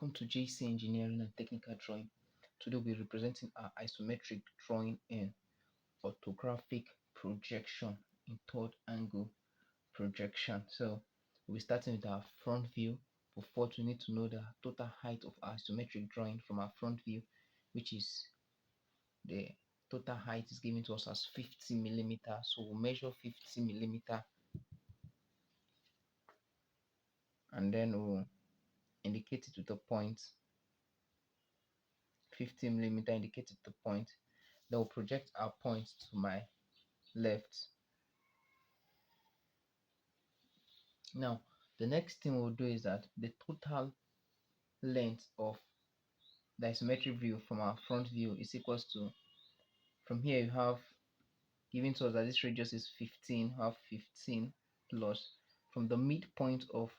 Welcome to JC Engineering and Technical Drawing. Today we'll be representing our isometric drawing in orthographic projection in third angle projection. So we'll be starting with our front view. Before we need to know the total height of our isometric drawing from our front view, which is the total height is given to us as 50 millimeter. So we'll measure 50 millimeter and then we'll indicate it with a point. 50 millimeter indicated the point. Then we'll project our point to my left. Now the next thing we'll do is that the total length of the isometric view from our front view is equals to, from here you have given to us that this radius is 15, have 15 plus from the midpoint of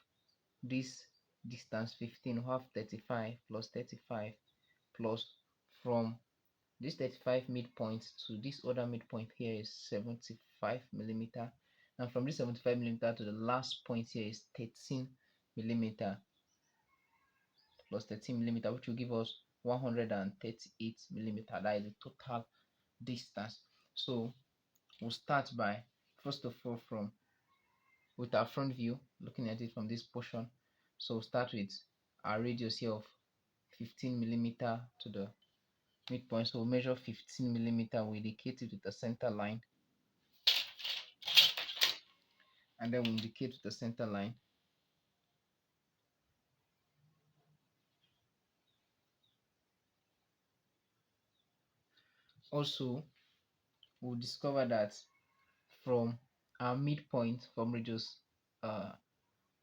this distance 15 we have 35 plus 35 plus from this 35 midpoint to this other midpoint here is 75 millimeter, and from this 75 millimeter to the last point here is 13 millimeter plus 13 millimeter, which will give us 138 millimeter. That is the total distance. So we'll start by, first of all, from with our front view, looking at it from this portion. So we'll start with our radius here of 15 millimeter to the midpoint. So we'll measure 15 millimeter, we indicate it with the center line, and then we indicate with the center line. Also, we'll discover that from our midpoint from radius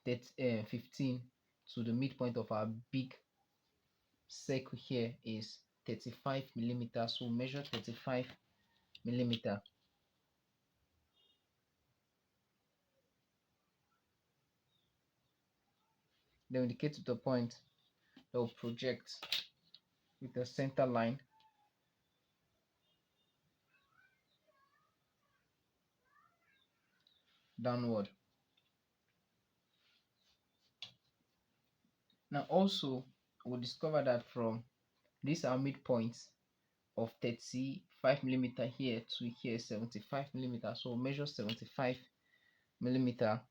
15 to the midpoint of our big circle here is 35 millimeter. So we'll measure 35 millimeter. Then indicate to the point that will project with the center line. Downward. Now also we'll discover that from this our midpoint of 35 millimeter here to here 75 millimeter. So we'll measure 75 millimeter,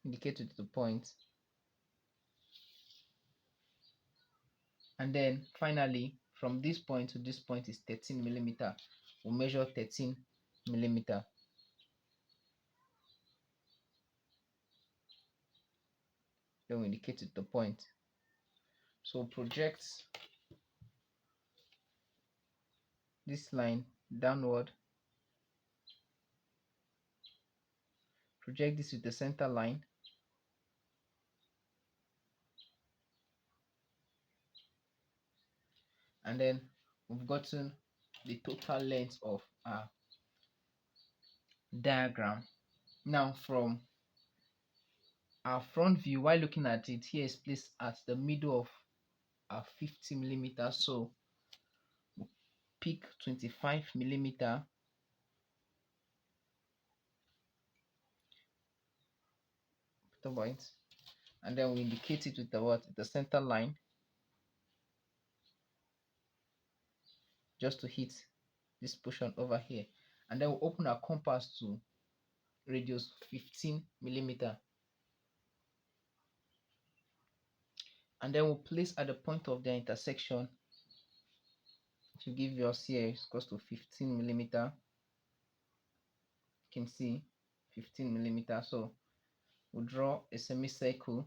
indicate to the point, and then finally from this point to this point is 13 millimeter. We'll measure 13 millimeter. Then we indicate the point. So project this line downward, project this with the center line, and then we've gotten the total length of our diagram. Now from our front view, while looking at it, here is placed at the middle of our 50 millimeter. So we'll pick 25 millimeter, the point, and then we indicate it with the what? The center line, just to hit this portion over here, and then we'll open our compass to radius 15 millimeter, and then we'll place at the point of the intersection to give us here is equals to 15 millimeter. You can see 15 millimeter. So we'll draw a semicircle,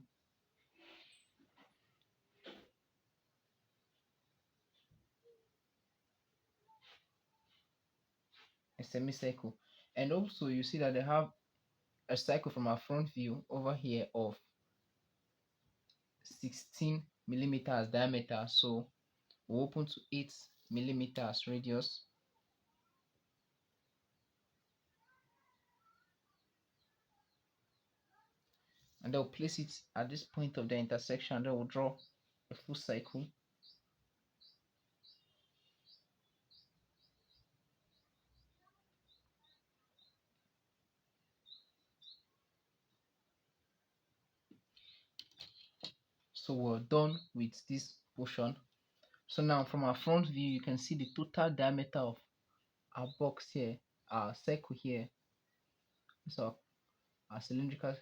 and also you see that they have a circle from our front view over here of 16 millimeters diameter. So we'll open to 8 millimeters radius, and then we'll place it at this point of the intersection. Then we'll draw a full circle, So we're done with this portion. So now from our front view, you can see the total diameter of our box here, our circle here. So our cylindrical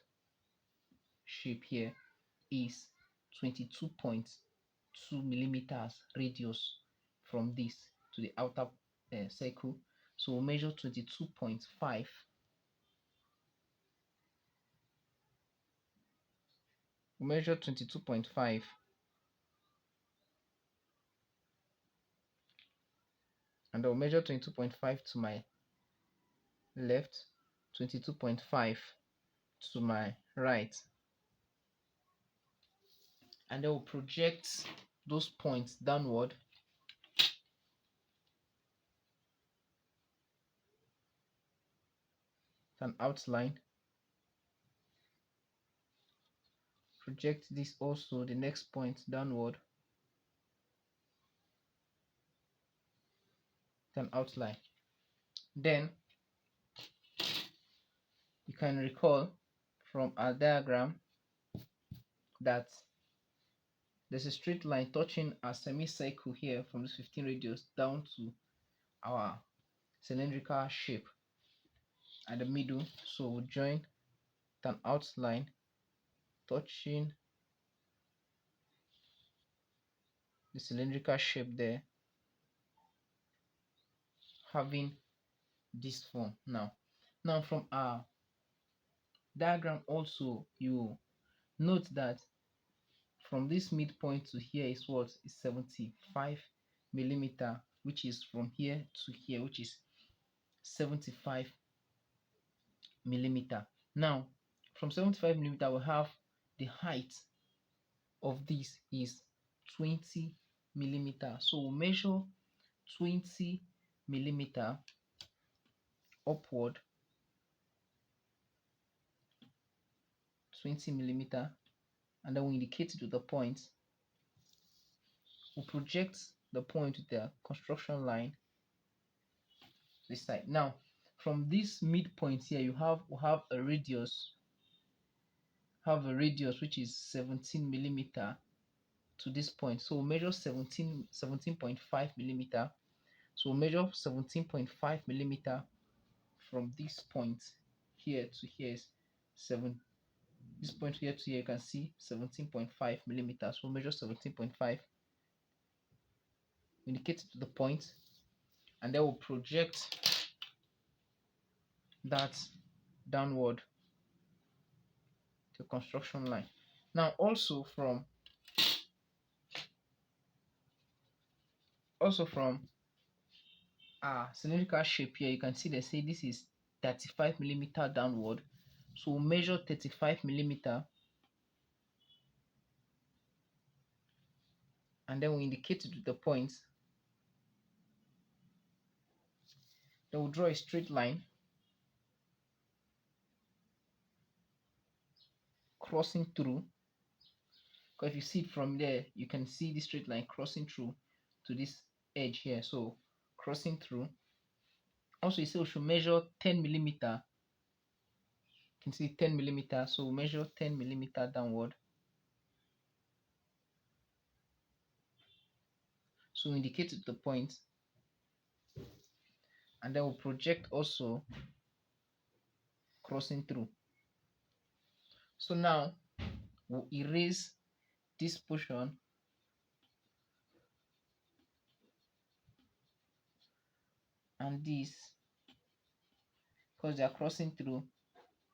shape here is 22.2 millimeters radius from this to the outer circle. So we'll measure 22.5. We'll measure 22.5, and I'll measure 22.5 to my left, 22.5 to my right, and then we'll project those points downward. An outline. Project this also, the next point downward. An outline. Then you can recall from our diagram that there's a straight line touching a semicircle here from this 15 radius down to our cylindrical shape at the middle. So we'll join an outline touching the cylindrical shape there, having this form. Now from our diagram also, you note that from this midpoint to here is what is 75 millimeter, which is from here to here, which is 75 millimeter. Now from 75 millimeter, we have the height of this is 20 millimeter. So we'll measure 20 millimeter upward, 20 millimeter, and then we indicate it with a point. We'll project the point with the construction line this side. Now from this midpoint here, we have a radius, which is 17 millimeter to this point. So we'll measure 17.5 millimeter. So we'll measure 17.5 millimeter from this point here to here is 7. This point here to here, you can see 17.5 millimeters. We'll measure 17.5, indicate it to the point, and then we'll project that downward to construction line. Now also from our cylindrical shape here, you can see they say this is 35 millimeter downward. So we'll measure 35 millimeter, and then we indicate it with the point. Then we'll draw a straight line crossing through, because if you see it from there, you can see this straight line crossing through to this edge here. So crossing through. Also, you see we should measure 10 millimeter. You can see 10 millimeter. So we'll measure 10 millimeter downward. So we indicate the point, and then we'll project also crossing through. So now we'll erase this portion and this, because they are crossing through.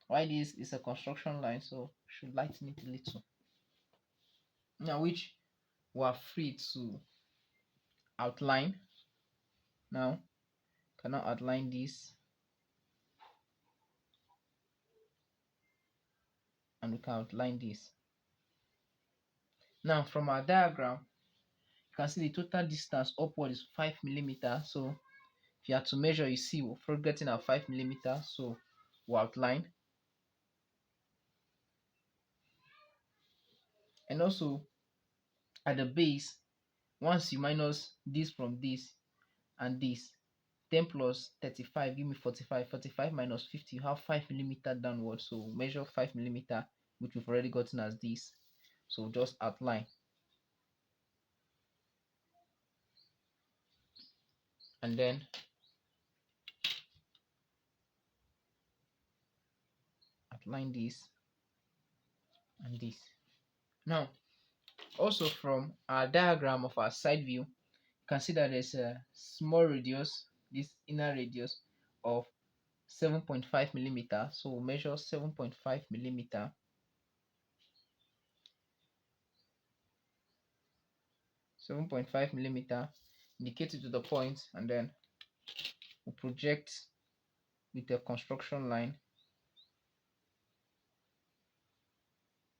Why this is a construction line, so should lighten it a little. Now which we are free to outline. Now can now outline this, and we can outline this. Now from our diagram, you can see the total distance upward is 5 millimeter. So if you have to measure, you see we're forgetting our 5 millimeter, so we'll outline. And also at the base, once you minus this from this and this, 10 plus 35 give me 45. 45 minus 50, you have 5 millimeter downward. So measure 5 millimeter, which we've already gotten as this. So just outline, and then outline this and this. Now, also from our diagram of our side view, you can see that there's a small radius, this inner radius of 7.5 millimeter. So we'll measure 7.5 millimeter, 7.5 millimeter, indicate it to the point, and then we'll project with a construction line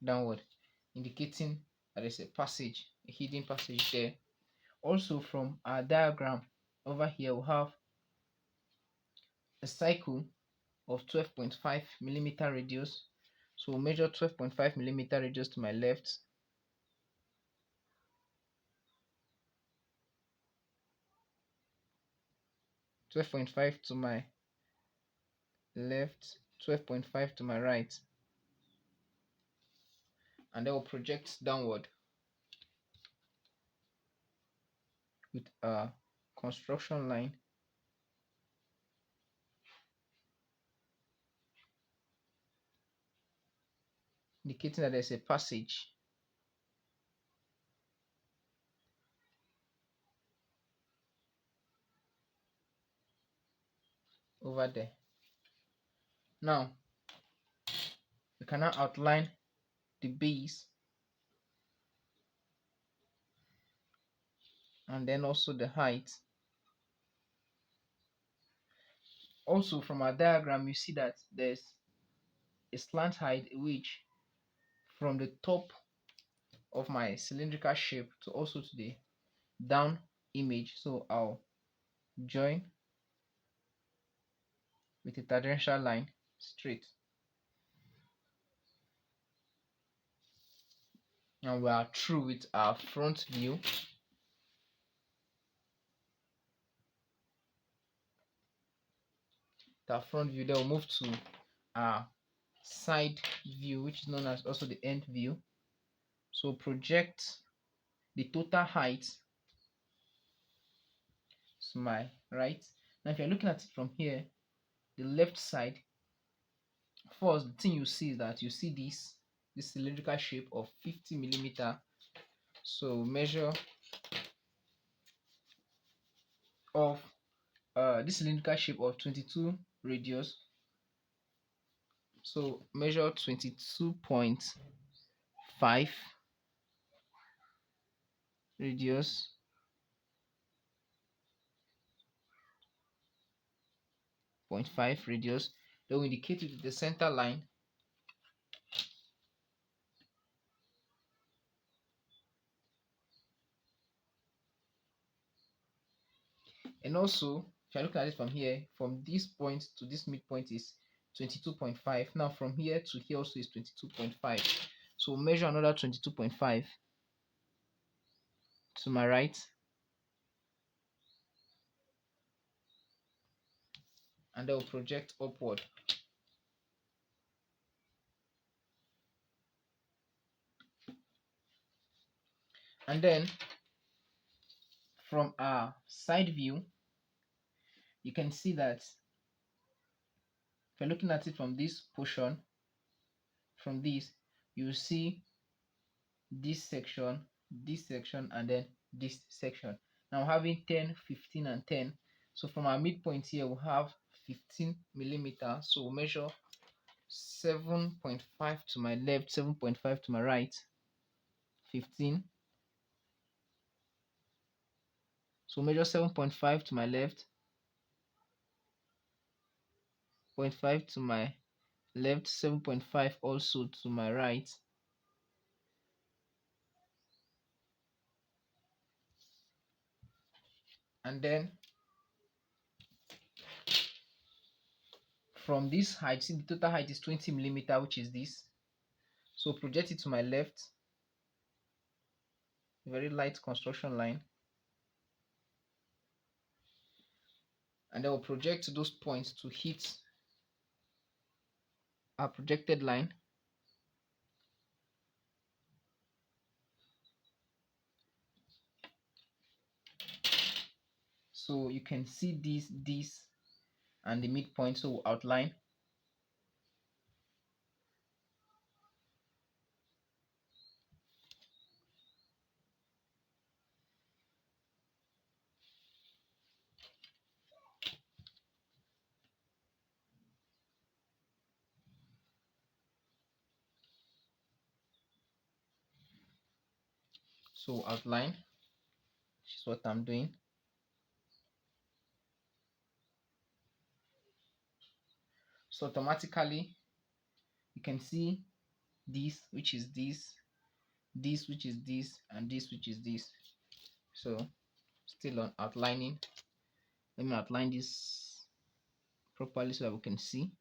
downward, indicating that there's a passage, a hidden passage there. Also from our diagram over here, we'll have a cycle of 12.5 millimeter radius. So we'll measure 12.5 millimeter radius to my left, 12.5 to my left, 12.5 to my right, and then we'll project downward with a construction line indicating that there's a passage over there. Now we can now outline the base and then also the height. Also from our diagram, you see that there's a slant height which from the top of my cylindrical shape to also to the down image. So I'll join with a tangential line straight, and we are through with our front view. Then we'll move to our side view, which is known as also the end view. So project the total height to my right. Now if you're looking at it from here, the left side, first the thing you see is that you see this cylindrical shape of 50 millimeter. So measure of this cylindrical shape of 22 radius. So measure 22.5 radius, 0.5 radius. Then we indicate it with the center line, and also if you're looking at it from here, from this point to this midpoint is 22.5. Now from here to here also is 22.5. So we'll measure another 22.5 to my right, and then we'll project upward. And then from our side view, you can see that if you're looking at it from this portion, from this, you see this section, and then this section. Now having 10, 15, and 10. So from our midpoint here, we'll have 15 millimeter. So we'll measure 7.5 to my left, 7.5 to my right, 15. So measure 7.5 to my left, 0.5 to my left, 7.5 also to my right. And then from this height, see the total height is 20 millimeter, which is this. So project it to my left, very light construction line, and then we'll project those points to hit our projected line. So you can see this and the midpoint. So we'll outline. So outline, which is what I'm doing. So automatically you can see this, which is this which is this, and this which is this. So still on outlining. Let me outline this properly so that we can see.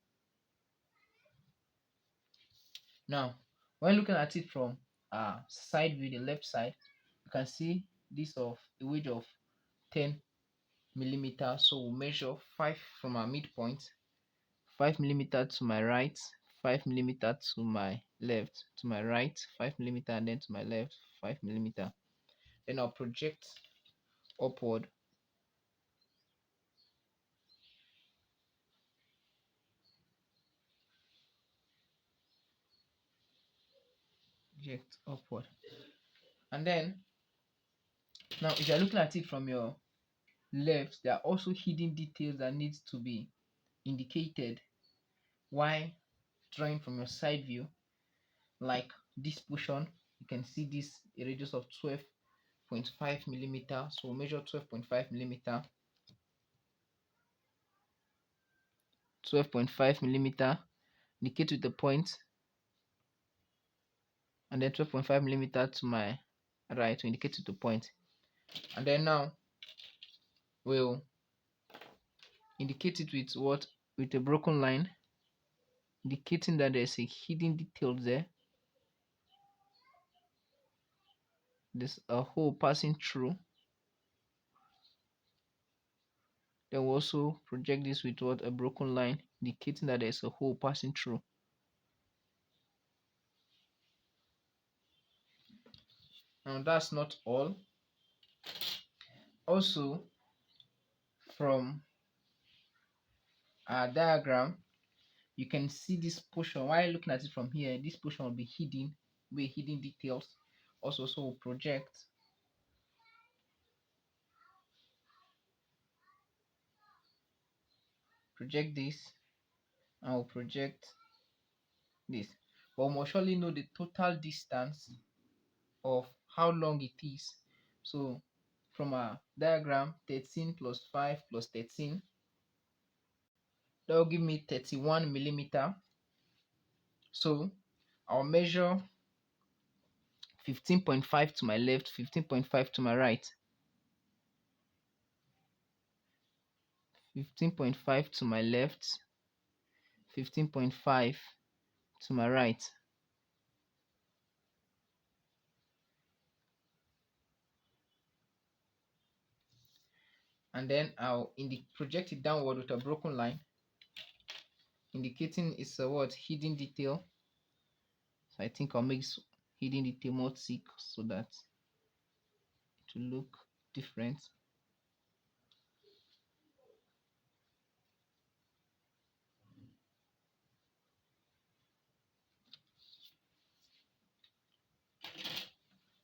Now when looking at it from side view, the left side, you can see this of a width of 10 millimeters. So we'll measure 5 from our midpoint, 5 millimeters to my right, 5 millimeters to my left, to my right, 5 millimeters, and then to my left, 5 millimeters. Then I'll project upward. Project upward. And then now if you're looking at it from your left, there are also hidden details that needs to be indicated while drawing from your side view, like this portion. You can see this a radius of 12.5 millimeter. So we'll measure 12.5 millimeter, 12.5 millimeter, indicate with the point, and then 12.5 millimeter to my right to indicate with the point. And then now we'll indicate it with what? With a broken line, indicating that there's a hidden detail there. There's a hole passing through. Then we'll also project this with what? A broken line, indicating that there's a hole passing through. Now that's not all. Also, from our diagram, you can see this portion. While looking at it from here, this portion will be hidden, hidden details. Also, so we'll project this, and we'll project this. But we must surely know the total distance of how long it is. So from our diagram, 13 plus 5 plus 13, that will give me 31 millimeter. So I'll measure 15.5 to my left, 15.5 to my right, 15.5 to my left, 15.5 to my right. And then I'll project it downward with a broken line, indicating it's a what? Hidden detail. So I think I'll make this hidden detail more thick so that it will look different.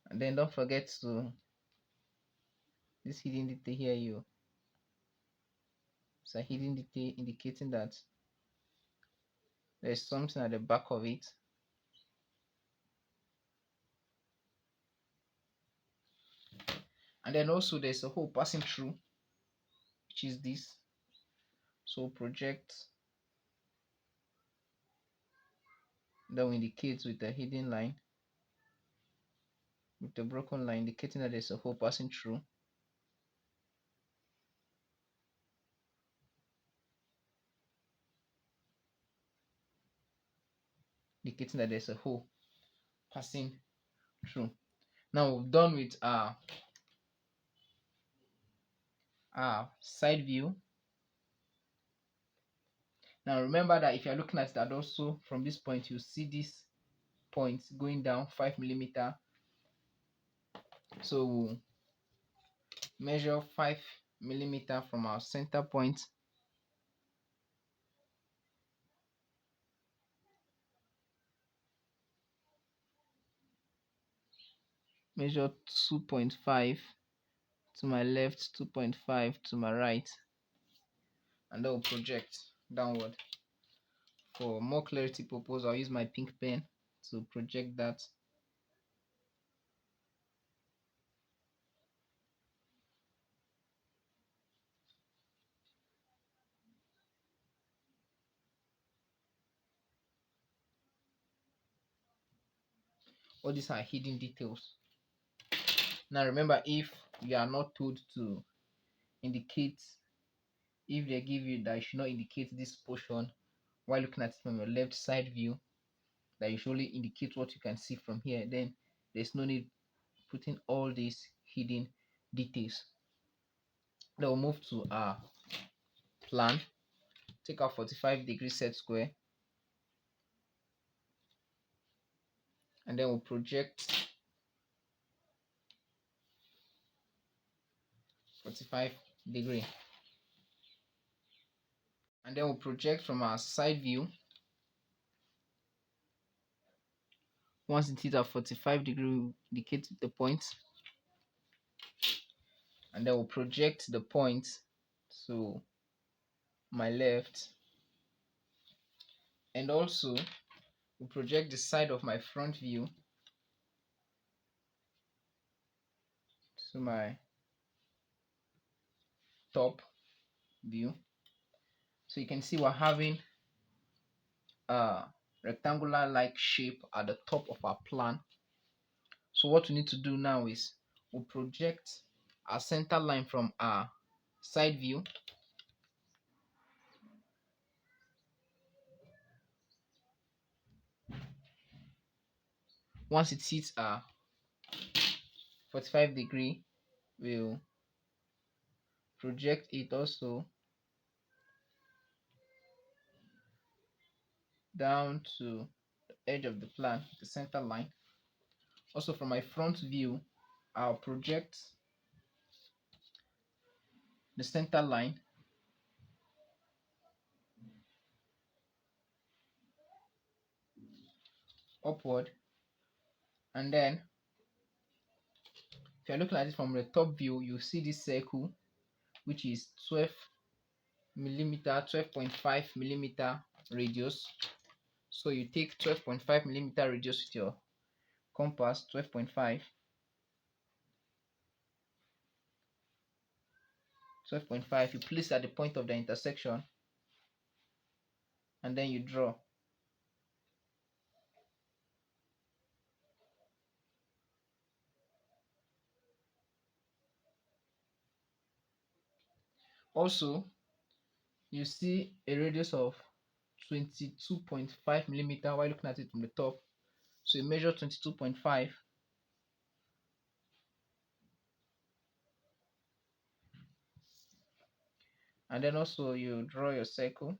And then don't forget to this hidden detail here, it's a hidden detail indicating that there's something at the back of it. And then also there's a hole passing through, which is this. So project, that will indicate with a hidden line, with a broken line, indicating that there's a hole passing through. Indicating that there's a hole passing through. Now we've done with our side view. Now remember that if you're looking at that also from this point, you see this point going down 5 millimeter. So we'll measure 5 millimeter from our center point. Measure 2.5 to my left, 2.5 to my right, and then we'll project downward. For more clarity purpose, I'll use my pink pen to project that. All these are hidden details. Now remember, if you are not told to indicate, if they give you that you should not indicate this portion while looking at it from your left side view, that you should only indicate what you can see from here, then there's no need putting all these hidden details. Then we'll move to our plan. Take our 45-degree set square, and then we'll project 45-degree, and then we'll project from our side view. Once it hits at 45-degree, we'll indicate the point, and then we'll project the point to my left, and also we'll project the side of my front view to my top view. So you can see we're having a rectangular like shape at the top of our plan. So what we need to do now is we'll project our center line from our side view. Once it hits a 45-degree, we'll project it also down to the edge of the plan, the center line. Also from my front view, I'll project the center line upward, and then if you're looking at it from the top view, you see this circle which is 12 millimeter, 12.5 millimeter radius. So you take 12.5 millimeter radius with your compass, 12.5, 12.5, you place at the point of the intersection, and then you draw. Also, you see a radius of 22.5 millimeter while looking at it from the top. So you measure 22.5, and then also you draw your circle.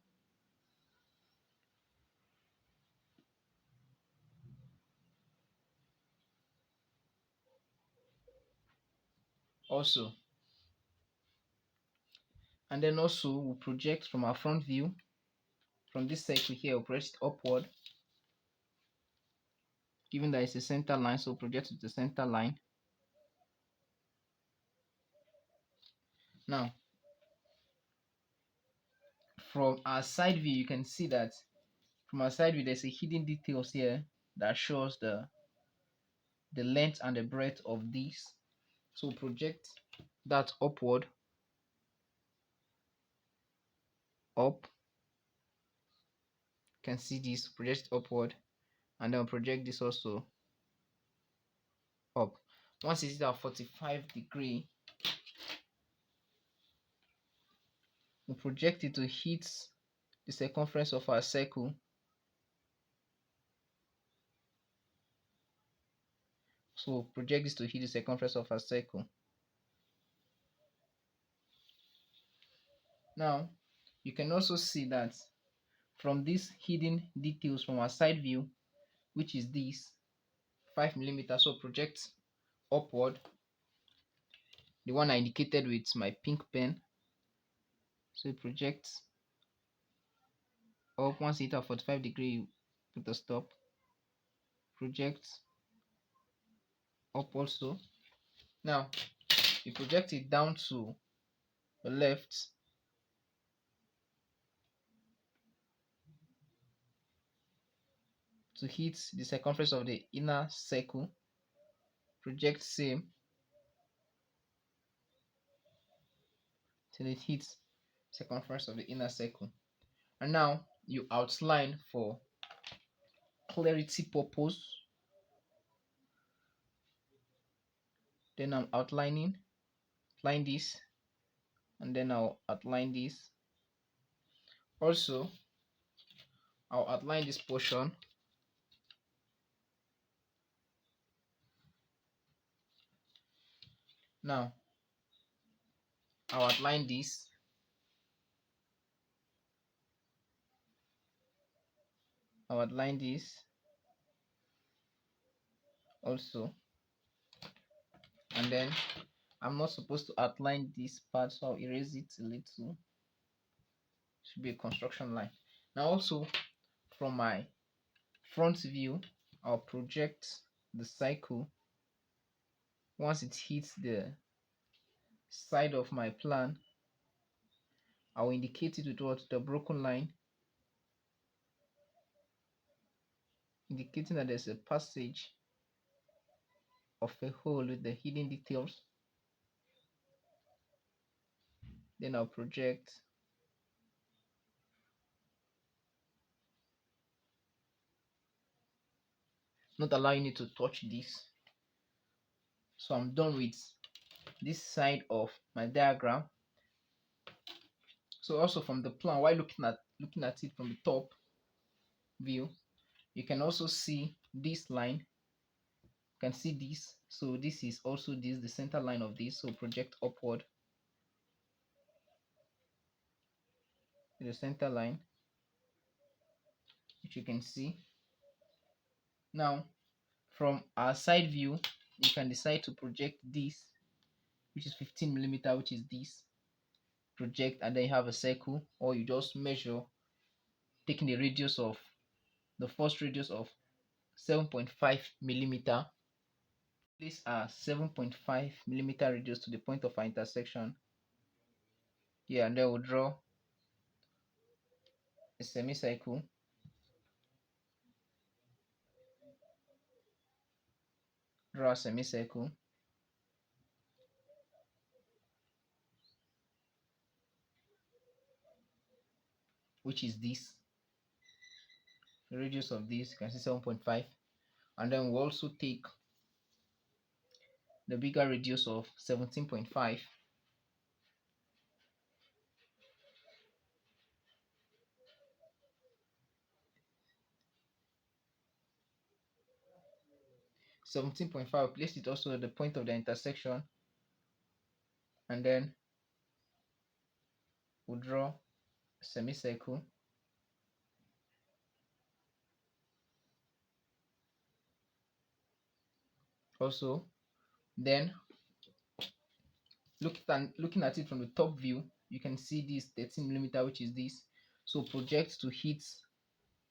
Also, and then also we'll project from our front view. From this circle here, we'll press it upward, given that it's a center line, so project to the center line. Now, from our side view, you can see that from our side view, there's a hidden details here that shows the length and the breadth of this. So project that upward, up. You can see this, project upward, and then project this also up. Once it is at 45-degree, we project it to hit the circumference of our circle. So project this to hit the circumference of our circle. Now, you can also see that from these hidden details from our side view, which is this 5 millimeter, so project upward, the one I indicated with my pink pen. So it projects up. Once it hit at 45 degree, you put a stop. Project up also. Now you project it down to the left to hit the circumference of the inner circle. Project same till it hits circumference of the inner circle. And now you outline for clarity purpose. Then I'm outline this, and then I'll outline this. Also, I'll outline this portion. Now I'll outline this. I'll outline this also, and then I'm not supposed to outline this part, so I'll erase it a little. Should be a construction line. Now also from my front view, I'll project the cycle. Once it hits the side of my plan, I'll indicate it with what? The broken line, indicating that there's a passage of a hole with the hidden details. Then I'll project not allowing it to touch this. So I'm done with this side of my diagram. So also from the plan, while looking at it from the top view, you can also see this line. You can see this. So this is also this, the center line of this. So project upward to the center line, which you can see. Now from our side view, you can decide to project this, which is 15 millimeter, which is this. Project, and then you have a circle, or you just measure taking the radius of the first radius of 7.5 millimeter. Place a 7.5 millimeter radius to the point of our intersection here, and then we'll draw a semicircle. Draw a semicircle, which is this. The radius of this, you can see 7.5, and then we'll also take the bigger radius of 17.5. Place it also at the point of the intersection, and then we'll draw a semicircle. Also, then looking at it from the top view, you can see this 13 millimeter, which is this. So project to hit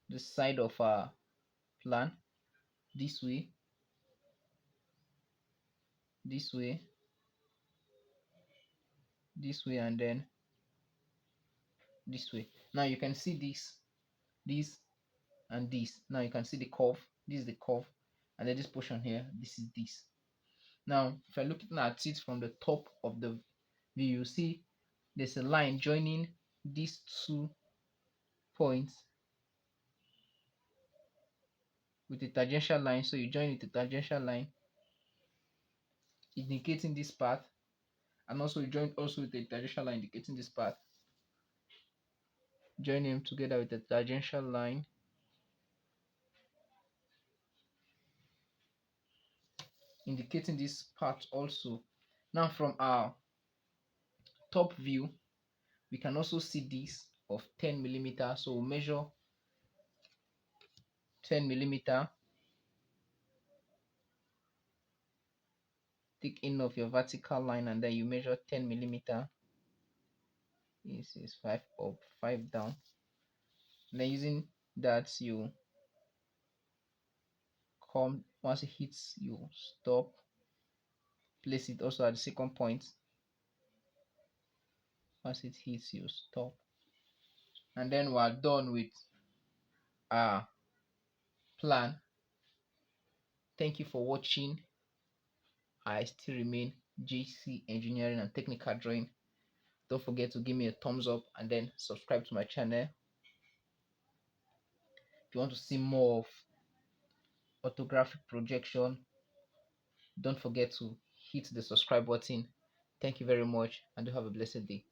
the side of our plan this way, this way, this way, and then this way. Now you can see this, and this. Now you can see the curve. This is the curve, and then this portion here, this is this. Now if you're looking at it from the top of the view, you see there's a line joining these 2 points with a tangential line. So you join with a tangential line indicating this path, and also you join also with a tangential line indicating this path. Join them together with a tangential line indicating this path also. Now from our top view, we can also see this of 10 millimeter. So we'll measure 10 millimeter, take in of your vertical line, and then you measure 10 millimeter. This is 5 up, 5 down. And then using that, you come, once it hits, you stop, place it also at the second point. Once it hits, you stop, and then we're done with our plan. Thank you for watching. I still remain JC Engineering and Technical Drawing. Don't forget to give me a thumbs up and then subscribe to my channel. If you want to see more of orthographic projection, don't forget to hit the subscribe button. Thank you very much, and do have a blessed day.